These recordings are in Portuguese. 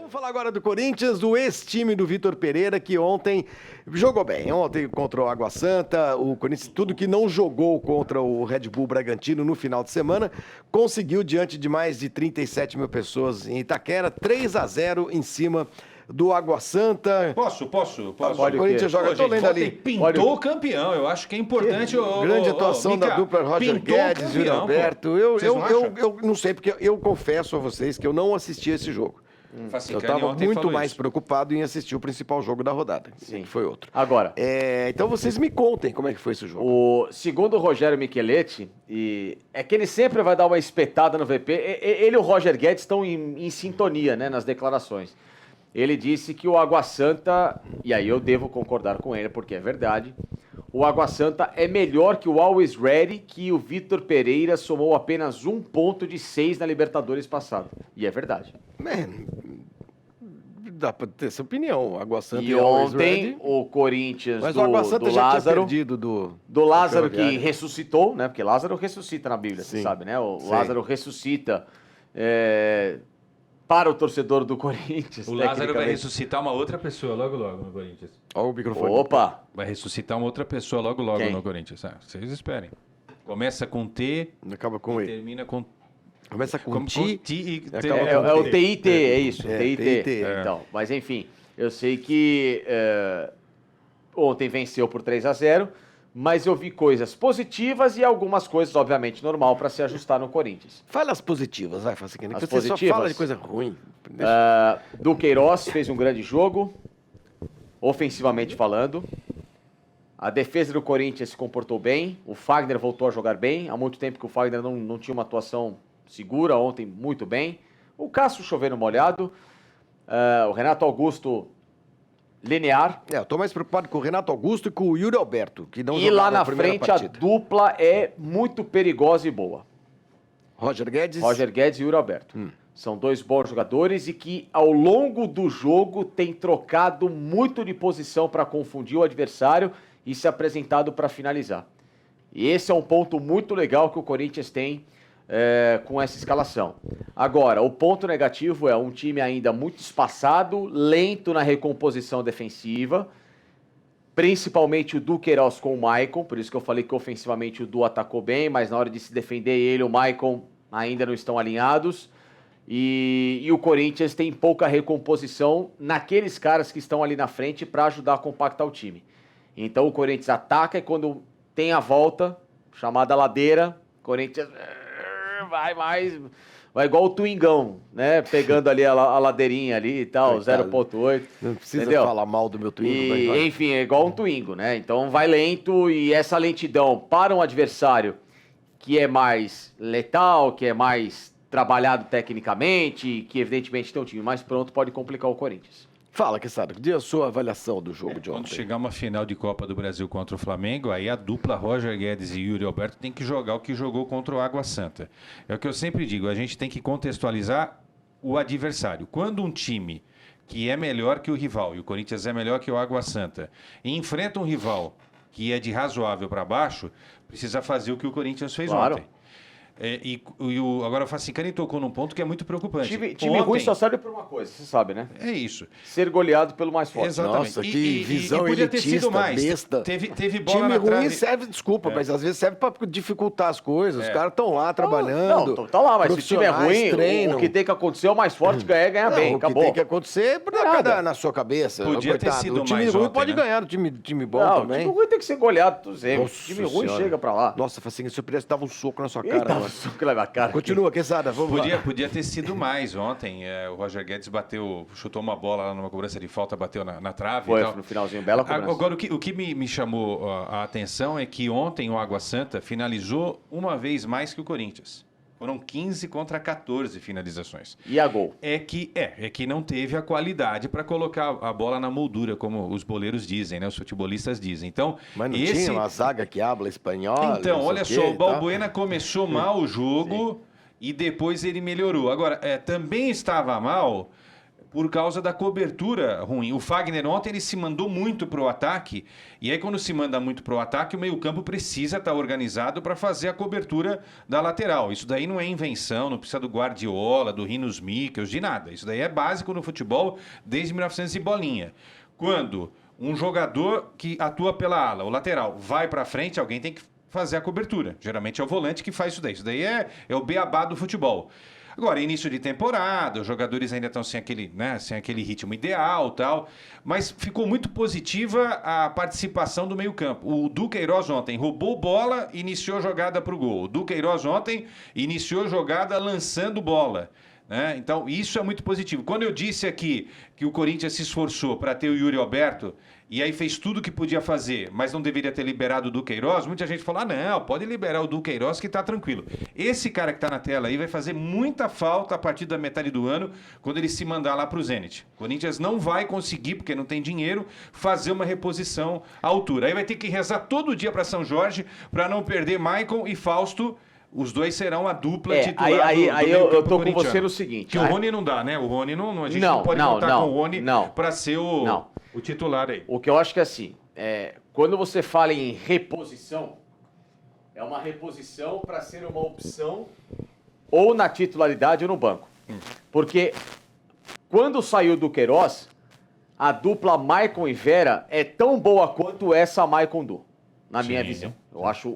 Vamos falar agora do Corinthians, do ex-time do Vitor Pereira, que ontem jogou bem. Ontem contra o Água Santa, o Corinthians, tudo que não jogou contra o Red Bull Bragantino no final de semana, conseguiu, diante de mais de 37 mil pessoas em Itaquera, 3-0 em cima do Água Santa. Posso? O Corinthians joga, tô lendo ali. Pintou o campeão, eu acho que é importante. Grande atuação da dupla Roger Guedes e o Alberto. Eu não sei, porque eu confesso a vocês que eu não assisti esse jogo. Eu estava muito mais preocupado em assistir o principal jogo da rodada, que foi outro. Agora, então vocês me contem como é que foi esse jogo. Segundo o Rogério Micheletti, é que ele sempre vai dar uma espetada no VP. Ele e o Roger Guedes estão em sintonia, né, nas declarações. Ele disse que o Água Santa, e aí eu devo concordar com ele, porque é verdade, o Água Santa é melhor que o Always Ready, que o Vitor Pereira somou apenas 1 ponto de 6 na Libertadores passada. E é verdade. Dá pra ter essa opinião. O Água Santa e ontem o Corinthians mas o Água Santa já Lázaro, tinha perdido do Lázaro, que ressuscitou, né? Porque Lázaro ressuscita na Bíblia, você sabe, né? O Lázaro ressuscita para o torcedor do Corinthians. O Lázaro vai ressuscitar uma outra pessoa logo no Corinthians. Olha o microfone. Opa! Vai ressuscitar uma outra pessoa logo no Corinthians. Vocês esperem. Começa com T, acaba com E. Termina com... Começa com T e é o TIT, é isso. TIT. Então, mas enfim, eu sei que ontem venceu por 3-0, mas eu vi coisas positivas e algumas coisas, obviamente, normal para se ajustar no Corinthians. Fala as positivas, vai, Faciquinha, que você positivas? só fala de coisa ruim. Duqueiroz fez um grande jogo, ofensivamente falando. A defesa do Corinthians se comportou bem, o Fagner voltou a jogar bem. Há muito tempo que o Fagner não tinha uma atuação segura, ontem muito bem. O Cássio chovendo molhado, o Renato Augusto linear. Eu tô mais preocupado com o Renato Augusto e com o Yuri Alberto, que não e lá na frente partida. A dupla é muito perigosa e boa. Roger Guedes e Yuri Alberto. São 2 bons jogadores e que ao longo do jogo tem trocado muito de posição para confundir o adversário e se apresentado para finalizar. E esse é um ponto muito legal que o Corinthians tem com essa escalação. Agora, o ponto negativo é um time ainda muito espaçado, lento na recomposição defensiva, principalmente o Duqueiroz com o Maicon, por isso que eu falei que ofensivamente o Du atacou bem, mas na hora de se defender ele e o Maicon ainda não estão alinhados. E o Corinthians tem pouca recomposição naqueles caras que estão ali na frente para ajudar a compactar o time. Então o Corinthians ataca e quando tem a volta, chamada ladeira, o Corinthians vai igual o Twingão, né? Pegando ali a ladeirinha ali e tal, 0.8. Não precisa falar mal do meu Twingo. Enfim, é igual um Twingo, né? Então vai lento e essa lentidão para um adversário que é mais letal, que é mais trabalhado tecnicamente, que evidentemente tem um time mais pronto, pode complicar o Corinthians. Fala, Quesada, dê a sua avaliação do jogo de ontem. Quando chegar uma final de Copa do Brasil contra o Flamengo, aí a dupla Roger Guedes e Yuri Alberto tem que jogar o que jogou contra o Água Santa. É o que eu sempre digo, a gente tem que contextualizar o adversário. Quando um time que é melhor que o rival, e o Corinthians é melhor que o Água Santa, e enfrenta um rival que é de razoável para baixo, precisa fazer o que o Corinthians fez ontem. Agora o Facicani tocou num ponto que é muito preocupante. Time ruim só serve por uma coisa, você sabe, né? É isso. Ser goleado pelo mais forte. Exatamente. Nossa, que visão podia elitista, ter sido mais. besta. Teve bola time na ruim trave. serve, desculpa, mas às vezes serve para dificultar as coisas. Os caras estão lá trabalhando. Não, tá lá, mas se o time é ruim, treinam. O que tem que acontecer é o mais forte ganha bem, acabou. O que tem que acontecer na sua cabeça. Podia ter sido o time mais ruim ontem, pode né? ganhar, o time bom não, também. O time ruim tem que ser goleado, tu sempre. O Nossa time ruim senhora. chega pra lá. Nossa, Facinha, se eu pudesse, dava um soco na sua cara. Um soco na cara. Continua, Quesada, vamos lá. Podia ter sido mais ontem. O Roger Guedes chutou uma bola lá numa cobrança de falta, bateu na trave. Foi e tal. no finalzinho, bela cobrança. Agora, o que me chamou a atenção é que ontem o Água Santa finalizou uma vez mais que o Corinthians. Foram 15 contra 14 finalizações. E a gol? É que não teve a qualidade para colocar a bola na moldura, como os boleiros dizem, né? Os futebolistas dizem. Então, mas não tinha uma zaga que habla espanhol? Então, olha só, o Balbuena começou mal o jogo e depois ele melhorou. Agora, também estava mal por causa da cobertura ruim. O Fagner ontem ele se mandou muito para o ataque, e aí quando se manda muito para o ataque, o meio-campo precisa estar organizado para fazer a cobertura da lateral. Isso daí não é invenção, não precisa do Guardiola, do Rinos Michels, de nada. Isso daí é básico no futebol desde 1900 e bolinha. Quando um jogador que atua pela ala, o lateral, vai para frente, alguém tem que fazer a cobertura. Geralmente é o volante que faz isso daí. Isso daí é o beabá do futebol. Agora, início de temporada, os jogadores ainda estão sem aquele ritmo ideal, tal, mas ficou muito positiva a participação do meio-campo. O Duqueiroz ontem roubou bola, iniciou jogada para o gol. O Duqueiroz ontem iniciou jogada lançando bola. Né? Então, isso é muito positivo. Quando eu disse aqui que o Corinthians se esforçou para ter o Yuri Alberto e aí fez tudo o que podia fazer, mas não deveria ter liberado o Duqueiroz, muita gente falou, não, pode liberar o Duqueiroz que está tranquilo. Esse cara que está na tela aí vai fazer muita falta a partir da metade do ano, quando ele se mandar lá para o Zenit. O Corinthians não vai conseguir, porque não tem dinheiro, fazer uma reposição à altura. Aí vai ter que rezar todo dia para São Jorge para não perder Maicon e Fausto. Os dois serão a dupla titular aí eu tô com você no seguinte. Que o Rony não dá, né? O Rony não, a gente não pode contar com o Rony para ser o titular aí. O que eu acho que é assim, quando você fala em reposição, é uma reposição para ser uma opção ou na titularidade ou no banco. Porque quando saiu do Queiroz, a dupla Maicon e Vera é tão boa quanto essa Maicon Du, na minha visão. Eu acho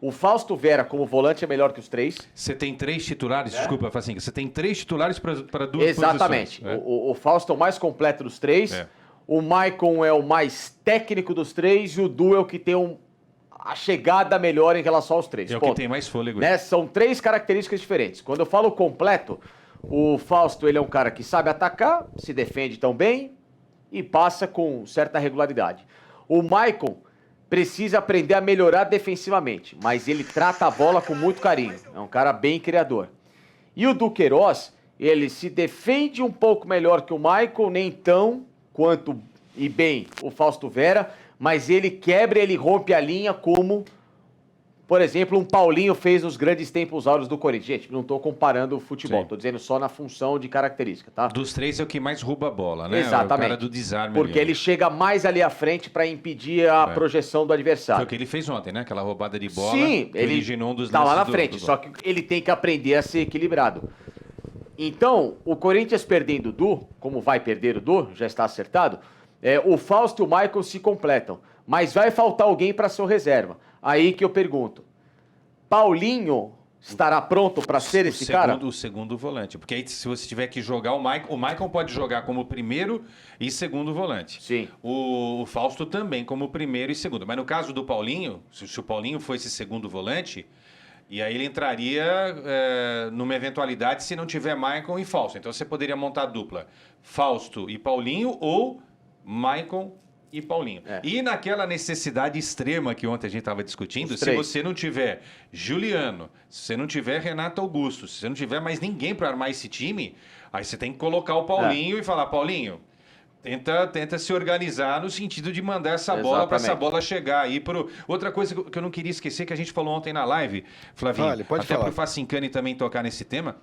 o Fausto Vera como volante é melhor que os três. Você tem 3 titulares, desculpa, Facinha, você tem 3 titulares para duas Exatamente. posições. O Fausto é o mais completo dos 3. O Maicon é o mais técnico dos 3 e o Du é o que tem a chegada melhor em relação aos 3. É o que tem mais fôlego. Né? São 3 características diferentes. Quando eu falo completo, o Fausto ele é um cara que sabe atacar, se defende tão bem e passa com certa regularidade. O Maicon precisa aprender a melhorar defensivamente, mas ele trata a bola com muito carinho. É um cara bem criador. E o Duqueiroz, ele se defende um pouco melhor que o Maicon, nem tão quanto e bem o Fausto Vera, mas ele quebra, ele rompe a linha como, por exemplo, um Paulinho fez nos grandes tempos áureos do Corinthians. Gente, não estou comparando o futebol, estou dizendo só na função de característica, tá? Dos 3 é o que mais rouba a bola, né? Exatamente. É o cara do desarme. Porque ele chega mais ali à frente para impedir a projeção do adversário. Foi o que ele fez ontem, né? Aquela roubada de bola. Sim, ele originou um dos tá lá na lances frente, só que ele tem que aprender a ser equilibrado. Então, o Corinthians perdendo o Du, como vai perder o Du, já está acertado, o Fausto e o Maicon se completam. Mas vai faltar alguém para ser o reserva. Aí que eu pergunto, Paulinho estará pronto para ser esse cara? O segundo volante. Porque aí, se você tiver que jogar o Maicon pode jogar como primeiro e segundo volante. Sim. O Fausto também como primeiro e segundo. Mas no caso do Paulinho, se o Paulinho fosse segundo volante, e aí ele entraria numa eventualidade se não tiver Maicon e Fausto. Então você poderia montar a dupla Fausto e Paulinho ou Maicon e Paulinho. E naquela necessidade extrema que ontem a gente estava discutindo, se você não tiver Juliano, se você não tiver Renato Augusto, se você não tiver mais ninguém para armar esse time, aí você tem que colocar o Paulinho e falar, Paulinho, tenta se organizar no sentido de mandar essa bola para essa bola chegar aí pro... Outra coisa que eu não queria esquecer, que a gente falou ontem na live, Flavinho, até pro Facincani também tocar nesse tema.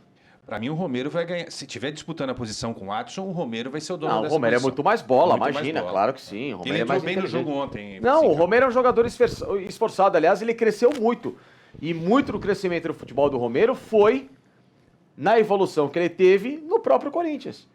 Para mim, o Romero vai ganhar. Se tiver disputando a posição com o Adson, o Romero vai ser o dono dessa posição. O Romero é muito mais bola, imagina, claro que sim. O Romero ele entrou bem no jogo ontem. Não, o Romero é um jogador esforçado. Aliás, ele cresceu muito. E muito do crescimento do futebol do Romero foi na evolução que ele teve no próprio Corinthians.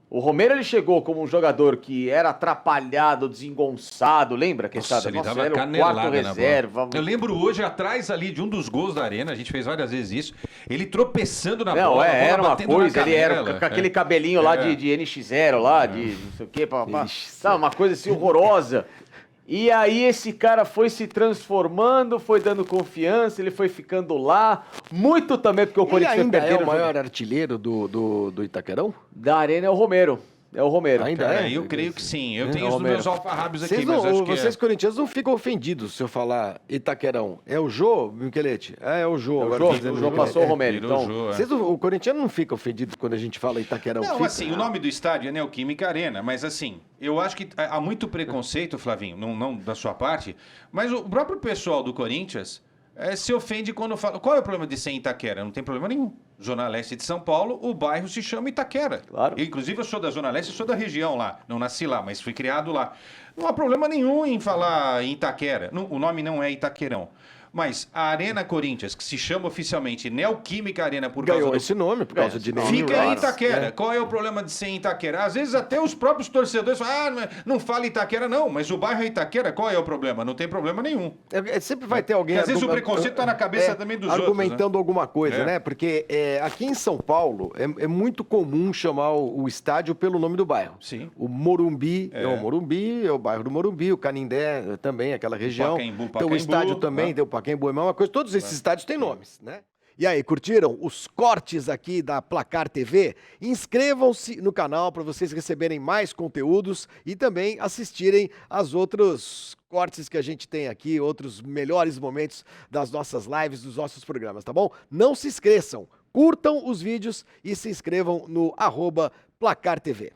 O Romero ele chegou como um jogador que era atrapalhado, desengonçado, lembra? Que ele dava era o quarto reserva. Eu lembro hoje, atrás ali de um dos gols da Arena, a gente fez várias vezes isso, ele tropeçando na bola. Era uma coisa, ele era com aquele cabelinho lá de NX0 lá, de não sei o quê, uma coisa assim horrorosa. E aí esse cara foi se transformando, foi dando confiança, ele foi ficando lá, muito também porque o Corinthians ainda é o maior artilheiro do Itaquerão? Da Arena é o Romero. É o Romero. Ainda eu creio que sim. Eu tenho os meus alfarrábios aqui, mas acho que vocês corintianos não ficam ofendidos se eu falar Itaquerão. É o Jô, Michelete? É o Jô. O Jô passou o Romero. Então, o corintiano não fica ofendido quando a gente fala Itaquerão? Não, assim, o nome do estádio é Neoquímica Arena, mas assim, eu acho que há muito preconceito, Flavinho, não da sua parte, mas o próprio pessoal do Corinthians se ofende quando fala. Qual é o problema de ser em Itaquera? Não tem problema nenhum. Zona Leste de São Paulo, o bairro se chama Itaquera. Claro. Inclusive, eu sou da Zona Leste, sou da região lá. Não nasci lá, mas fui criado lá. Não há problema nenhum em falar em Itaquera. O nome não é Itaquerão. Mas a Arena Corinthians, que se chama oficialmente Neoquímica Arena por causa Ganhou do... esse nome por causa de nome. Fica em Itaquera. Qual é o problema de ser em Itaquera? Às vezes até os próprios torcedores falam, não fala Itaquera não, mas o bairro é Itaquera, qual é o problema? Não tem problema nenhum. Sempre vai ter alguém... Porque às vezes o preconceito está na cabeça também dos argumentando outros, né? alguma coisa, né? Porque aqui em São Paulo é muito comum chamar o estádio pelo nome do bairro. Sim. O Morumbi é o Morumbi, é o bairro do Morumbi, o Canindé também, aquela região. Então o estádio também, tem o Pacaembu, é a mesma coisa. Todos esses estádios têm nomes, né? E aí, curtiram os cortes aqui da Placar TV? Inscrevam-se no canal para vocês receberem mais conteúdos e também assistirem aos outros cortes que a gente tem aqui, outros melhores momentos das nossas lives, dos nossos programas, tá bom? Não se esqueçam, curtam os vídeos e se inscrevam no @Placar TV.